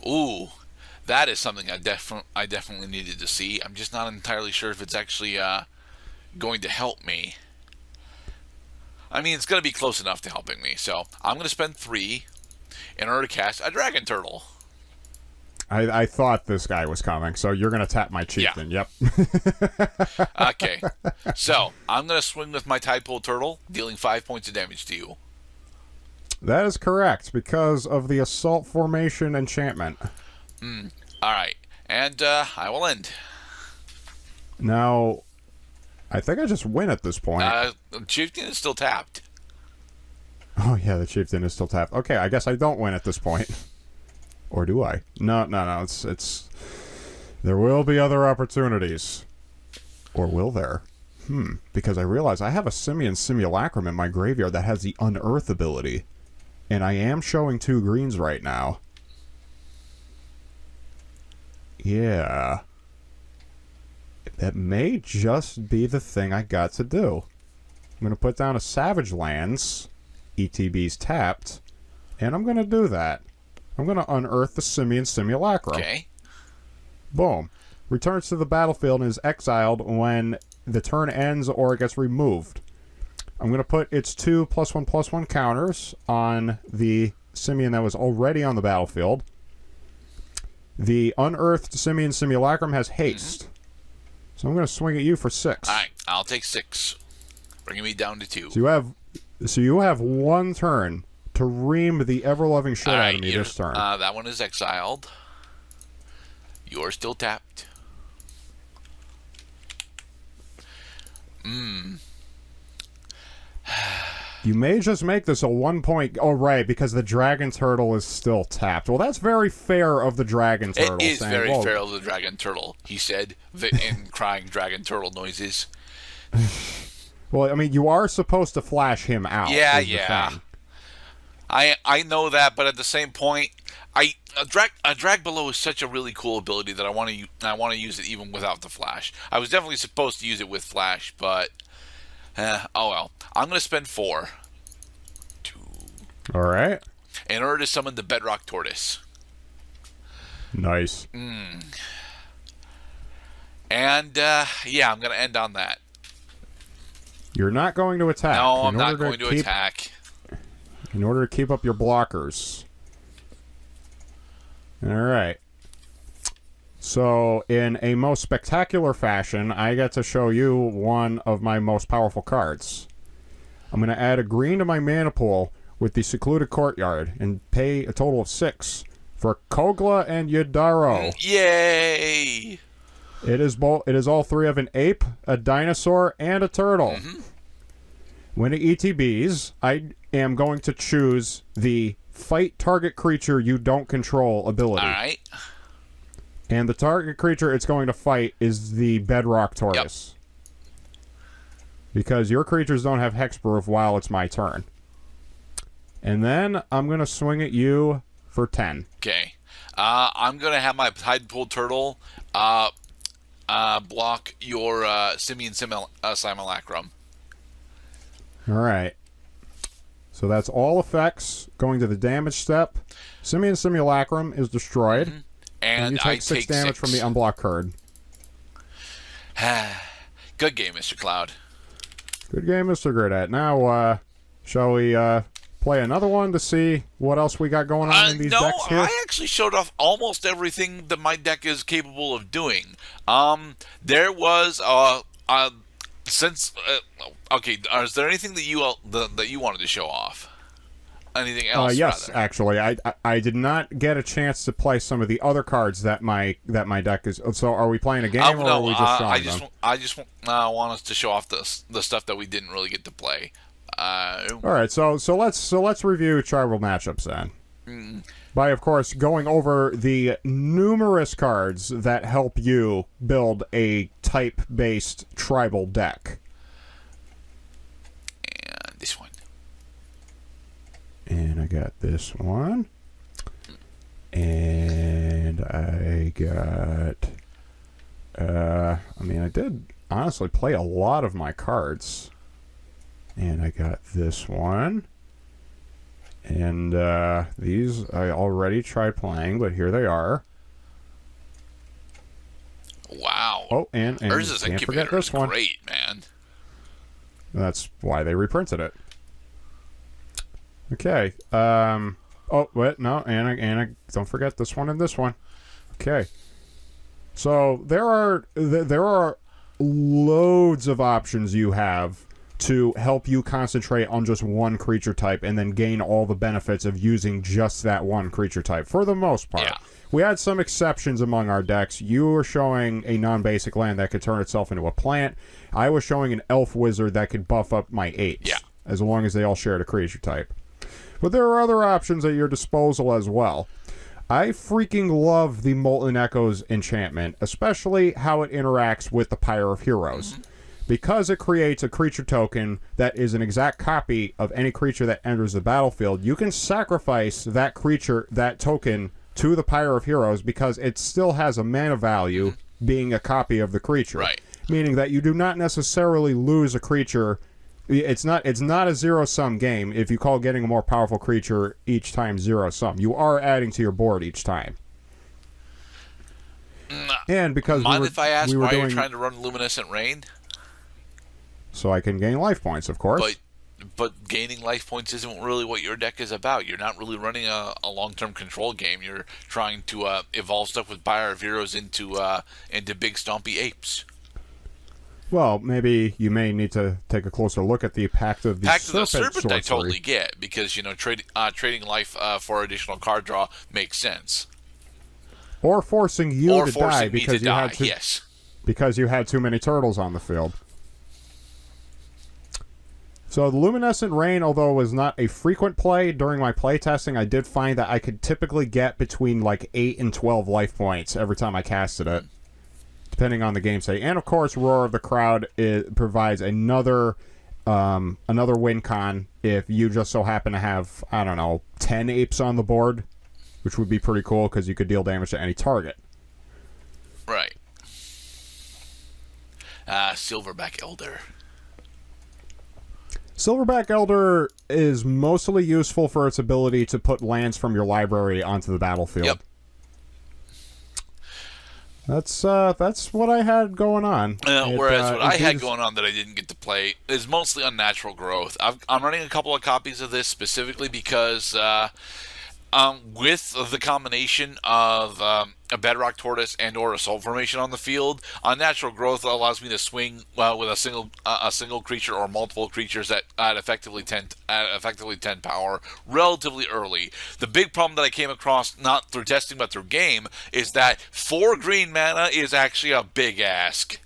Ooh, that is something I definitely needed to see. I'm just not entirely sure if it's actually going to help me. I mean, it's going to be close enough to helping me. So I'm going to spend 3 in order to cast a dragon turtle. I thought this guy was coming, so you're going to tap my Yeah. chieftain. Yep. Okay. So I'm going to swing with my tadpole turtle, dealing 5 points of damage to you. That is correct, because of the assault formation enchantment. All right. And I will end. Now, I think I just win at this point. Chieftain is still tapped. Oh, yeah, the chieftain is still tapped. Okay, I guess I don't win at this point. Or do I? No. It's. There will be other opportunities. Or will there? Because I realize I have a simian simulacrum in my graveyard that has the unearth ability. And I am showing 2 greens right now. Yeah. That may just be the thing I got to do. I'm going to put down a Savage Lands. ETB's tapped. And I'm going to do that. I'm going to unearth the Simian Simulacrum. Okay. Boom. Returns to the battlefield and is exiled when the turn ends or it gets removed. I'm going to put its 2 +1/+1 counters on the Simian that was already on the battlefield. The unearthed Simian Simulacrum has haste. So I'm going to swing at you for 6. All right. I'll take 6, bringing me down to 2. So you have 1 turn to ream the ever-loving shit out of me this turn. That one is exiled. You're still tapped. You may just make this a 1 point... Oh, right, because the Dragon Turtle is still tapped. Well, that's very fair of the Dragon Turtle. It is saying, very fair of the Dragon Turtle, he said, in crying Dragon Turtle noises. Well, I mean, you are supposed to flash him out. Yeah. I know that, but at the same point, a drag below is such a really cool ability that I want to use it even without the flash. I was definitely supposed to use it with flash, but oh well. I'm going to spend 4. 2. All right. In order to summon the Bedrock Tortoise. Nice. And yeah, I'm going to end on that. You're not going to attack. No, I'm not going to attack. In order to keep up your blockers. All right. So, in a most spectacular fashion, I get to show you one of my most powerful cards. I'm going to add a green to my mana pool with the Secluded Courtyard and pay a total of 6 for Kogla and Yadaro. Yay! It is all 3 of an ape, a dinosaur, and a turtle. When it ETBs, I am going to choose the Fight Target Creature You Don't Control ability. All right. And the target creature it's going to fight is the Bedrock Tortoise. Yep. Because your creatures don't have hexproof while it's my turn. And then I'm going to swing at you for 10. Okay. I'm going to have my Tidepool Turtle block your Simian Simulacrum. All right. So that's all effects going to the damage step. Simian Simulacrum is destroyed. And you take 6 damage from the unblocked card. Good game, Mr. Cloud. Good game, Mr. Gridette. Now, shall we play another one to see what else we got going on in these decks here? No, I actually showed off almost everything that my deck is capable of doing. There was okay. Is there anything that you wanted to show off? Anything else? Yes, rather? Actually, I did not get a chance to play some of the other cards that my deck is. So, are we playing a game or are we just showing them? I just want us to show off the stuff that we didn't really get to play. All right, so let's review tribal matchups then. By of course going over the numerous cards that help you build a type-based tribal deck. And this one. And I got this one. And I got... I did honestly play a lot of my cards. And I got this one. And these I already tried playing, but here they are. Wow. Oh, and Urza's can't forget Incubator is this one. great, man. That's why they reprinted it. Okay. Oh, wait, no, Anna, don't forget this one and this one. Okay. So there are loads of options you have to help you concentrate on just one creature type and then gain all the benefits of using just that one creature type for the most part. Yeah. We had some exceptions among our decks. You were showing a non-basic land that could turn itself into a plant. I was showing an elf wizard that could buff up my apes. Yeah. As long as they all shared a creature type. But there are other options at your disposal as well. I freaking love the Molten Echoes enchantment, especially how it interacts with the Pyre of Heroes. Because it creates a creature token that is an exact copy of any creature that enters the battlefield, you can sacrifice that creature, that token, to the Pyre of Heroes because it still has a mana value being a copy of the creature. Right. Meaning that you do not necessarily lose a creature. It's not a zero-sum game if you call getting a more powerful creature each time zero-sum. You are adding to your board each time. And because Mind if I ask why you're doing, trying to run Luminescent Rain? so I can gain life points, of course. But gaining life points isn't really what your deck is about. You're not really running a long-term control game. You're trying to evolve stuff with Pyre of Heroes into big stompy apes. Well, maybe you may need to take a closer look at the Pact of the Serpent sorcery. I totally get, because trading life for additional card draw makes sense. Or forcing you to die because you had because you had too many turtles on the field. So the Luminescent Rain, although it was not a frequent play during my playtesting, I did find that I could typically get between like 8 and 12 life points every time I casted it, depending on the game state. And of course, Roar of the Crowd provides another win con if you just so happen to have, I don't know, 10 apes on the board, which would be pretty cool because you could deal damage to any target. Right. Silverback Elder. Silverback Elder is mostly useful for its ability to put lands from your library onto the battlefield. Yep. That's what I had going on. Whereas what I had going on that I didn't get to play is mostly Unnatural Growth. I'm running a couple of copies of this specifically because with the combination of a Bedrock Tortoise and or a Soul Formation on the field, Unnatural Growth allows me to swing with a single creature or multiple creatures at effectively 10 power relatively early. The big problem that I came across, not through testing but through game, is that 4 green mana is actually a big ask.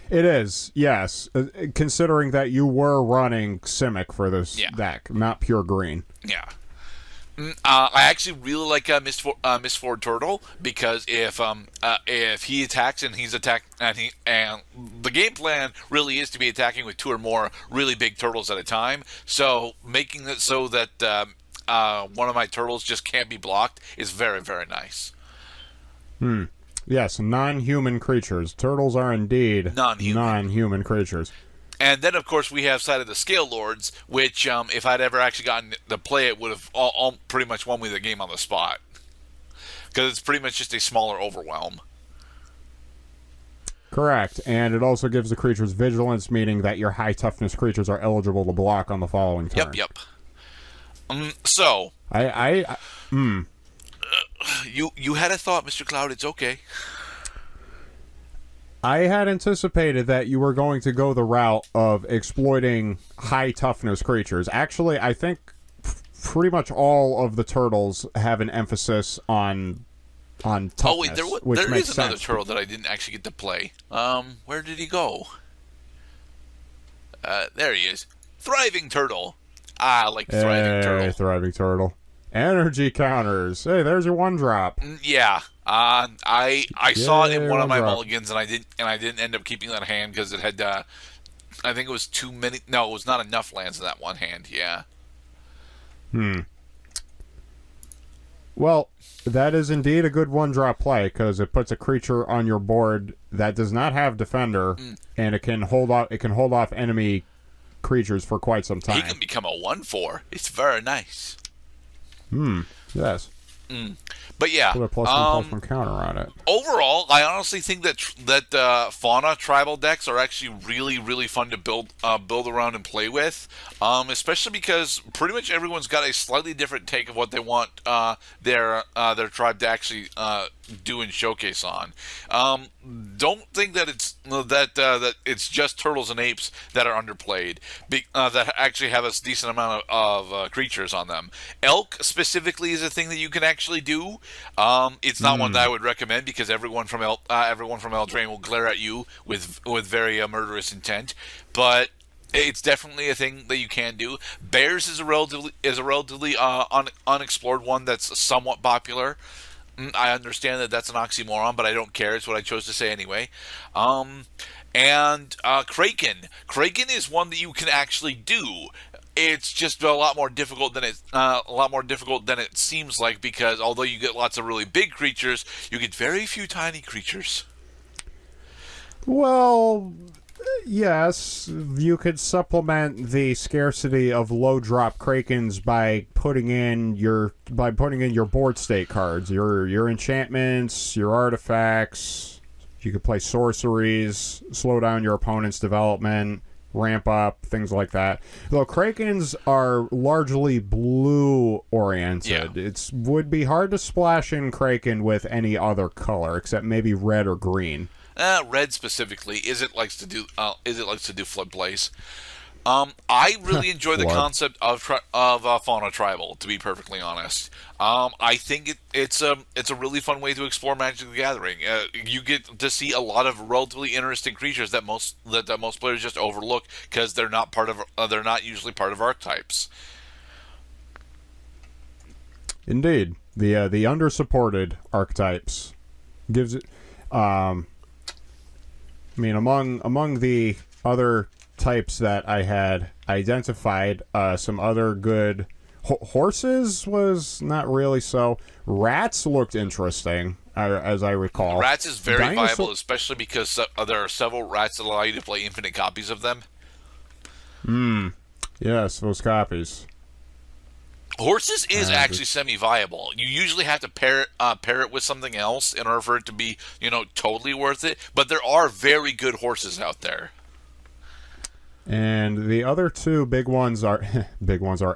It is, yes, considering that you were running Simic for this deck, not pure green. Yeah. I actually really like Mistford Turtle because if he attacks and he's attacked and the game plan really is to be attacking with 2 or more really big turtles at a time. So making it so that one of my turtles just can't be blocked is very, very nice. Yes, non-human creatures. Turtles are indeed non-human creatures. And then, of course, we have Side of the Scale Lords, which, if I'd ever actually gotten to play it, would have all pretty much won me the game on the spot. Because it's pretty much just a smaller Overwhelm. Correct. And it also gives the creatures vigilance, meaning that your high-toughness creatures are eligible to block on the following turn. Yep. So... You had a thought, Mr. Cloud. It's okay. I had anticipated that you were going to go the route of exploiting high toughness creatures. Actually, I think pretty much all of the turtles have an emphasis on toughness. Oh wait, there is another turtle that I didn't actually get to play. Where did he go? There he is. Thriving Turtle. I like Thriving Turtle. Thriving Turtle. Energy counters. Hey, there's your 1-drop. Yeah. I saw it in one of my mulligans, and I didn't end up keeping that hand because it had I think it was too many. No, it was not enough lands in that one hand. Yeah. Well, that is indeed a good 1-drop play because it puts a creature on your board that does not have Defender, and it can hold off enemy creatures for quite some time. He can become a 1/4. It's very nice. Yes. But yeah, Put a +1/+1 counter on it. overall, I honestly think that fauna tribal decks are actually really, really fun to build around and play with, especially because pretty much everyone's got a slightly different take of what they want their tribe to actually do and showcase on. Don't think that it's just turtles and apes that are underplayed, that actually have a decent amount of creatures on them. Elk specifically is a thing that you can actually do. It's not one that I would recommend because everyone from Eldraine will glare at you with very murderous intent, but it's definitely a thing that you can do. Bears is a relatively unexplored one that's somewhat popular. I understand that that's an oxymoron, but I don't care. It's what I chose to say anyway. And Kraken. Kraken is one that you can actually do. It's just a lot more difficult than it seems like, because although you get lots of really big creatures, you get very few tiny creatures. Well, yes, you could supplement the scarcity of low drop Krakens by putting in your board state cards, your enchantments, your artifacts. You could play sorceries, slow down your opponent's development, ramp up, things like that. Though Krakens are largely blue oriented. Yeah. It would be hard to splash in Kraken with any other color except maybe red or green. Red specifically, is it likes to do flood plays. I really enjoy the concept of fauna tribal, to be perfectly honest. I think it's a really fun way to explore Magic the Gathering. You get to see a lot of relatively interesting creatures that most players just overlook because they're not usually part of archetypes. Indeed, the undersupported archetypes gives it. I mean, among the other types that I had identified, some other good horses was not really so. Rats looked interesting, as I recall. Rats is very viable, especially because there are several rats that allow you to play infinite copies of them. Yes, those copies. Horses is actually semi-viable. You usually have to pair it with something else in order for it to be, totally worth it. But there are very good horses out there. And the other two big ones are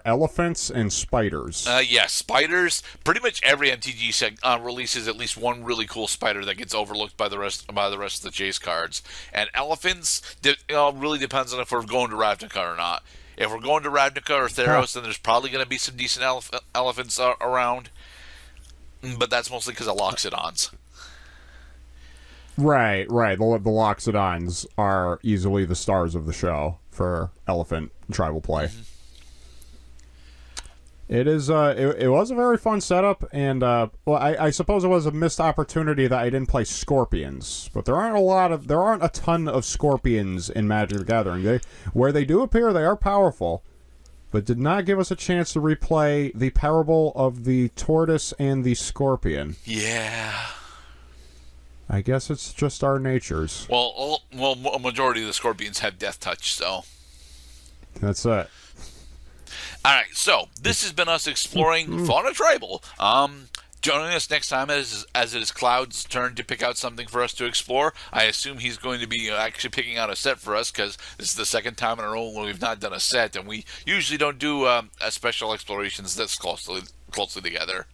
elephants and spiders. Yes, spiders. Pretty much every MTG set releases at least one really cool spider that gets overlooked by the rest of the chase cards. And elephants, really depends on if we're going to Ravnica or not. If we're going to Ravnica or Theros, then there's probably going to be some decent elephants around. But that's mostly because of Loxodons. Right. The Loxodons are easily the stars of the show for elephant tribal play. Mm-hmm. It is. It was a very fun setup, and I suppose it was a missed opportunity that I didn't play scorpions. But there aren't a ton of scorpions in Magic the Gathering. Where they do appear, they are powerful, but did not give us a chance to replay the parable of the tortoise and the scorpion. Yeah. I guess it's just our natures. Well, a majority of the scorpions have Death Touch, so. That's it. All right, so this has been us exploring Fauna Tribal. Joining us next time as it is Cloud's turn to pick out something for us to explore. I assume he's going to be actually picking out a set for us because this is the second time in a row when we've not done a set, and we usually don't do special explorations this closely together.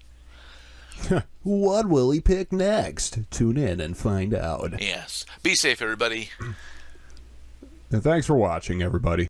What will he pick next? Tune in and find out. Yes. Be safe, everybody. And thanks for watching, everybody.